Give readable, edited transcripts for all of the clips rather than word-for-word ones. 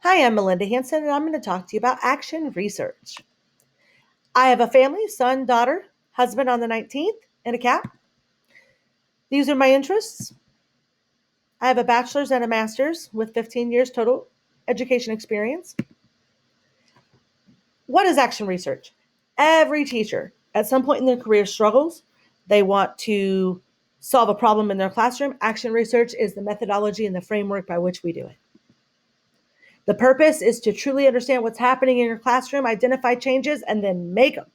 Hi, I'm Melinda Hanson, and I'm going to talk to you about action research. I have a family, son, daughter, husband on the 19th, and a cat. These are my interests. I have a bachelor's and a master's with 15 years total education experience. What is action research? Every teacher at some point in their career struggles. They want to solve a problem in their classroom. Action research is the methodology and the framework by which we do it. The purpose is to truly understand what's happening in your classroom, identify changes, and then make them.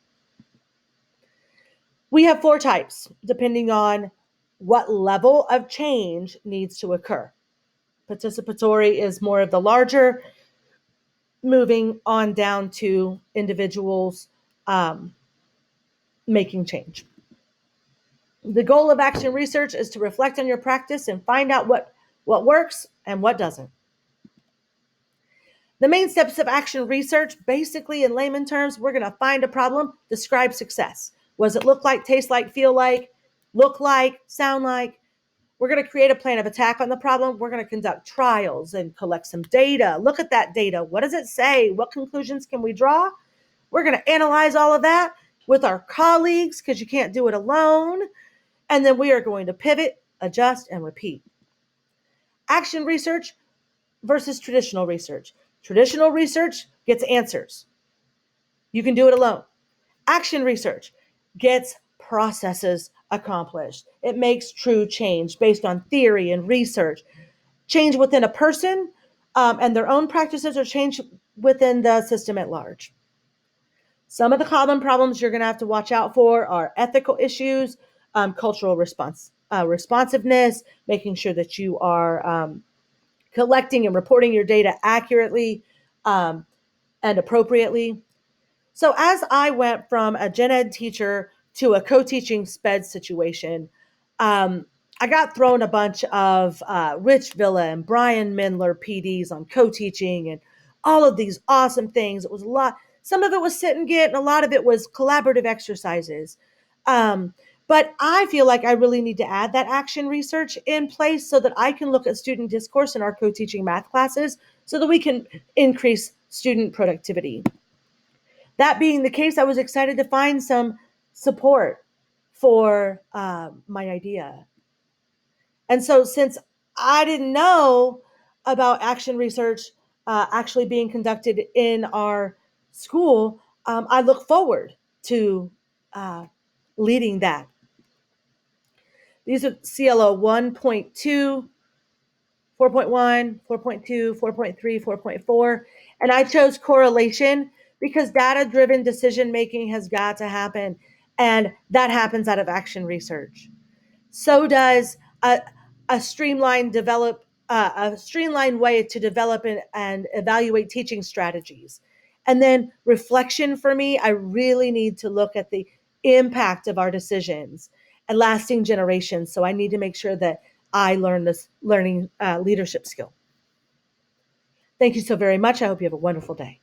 We have 4 types, depending on what level of change needs to occur. Participatory is more of the larger, moving on down to individuals making change. The goal of action research is to reflect on your practice and find out what works and what doesn't. The main steps of action research, basically in layman terms, we're going to find a problem, describe success. What does it look like, taste like, feel like, look like, sound like? We're going to create a plan of attack on the problem. We're going to conduct trials and collect some data. Look at that data. What does it say? What conclusions can we draw? We're going to analyze all of that with our colleagues because you can't do it alone. And then we are going to pivot, adjust, and repeat. Action research versus traditional research. Traditional research gets answers. You can do it alone. Action research gets processes accomplished. It makes true change based on theory and research. Change within a person and their own practices, or change within the system at large. Some of the common problems you're going to have to watch out for are ethical issues, cultural responsiveness, making sure that you are collecting and reporting your data accurately and appropriately. So as I went from a gen ed teacher to a co-teaching SPED situation, I got thrown a bunch of Rich Villa and Brian Mindler PDs on co-teaching and all of these awesome things. It was a lot. Some of it was sit and get, and a lot of it was collaborative exercises. But I feel like I really need to add that action research in place so that I can look at student discourse in our co-teaching math classes so that we can increase student productivity. That being the case, I was excited to find some support for my idea. And so since I didn't know about action research actually being conducted in our school, I look forward to leading that. These are CLO 1.2, 4.1, 4.2, 4.3, 4.4. And I chose correlation because data-driven decision-making has got to happen. And that happens out of action research. So does a streamlined way to develop and evaluate teaching strategies. And then reflection for me, I really need to look at the impact of our decisions and lasting generations. So I need to make sure that I learn this learning leadership skill. Thank you so very much. I hope you have a wonderful day.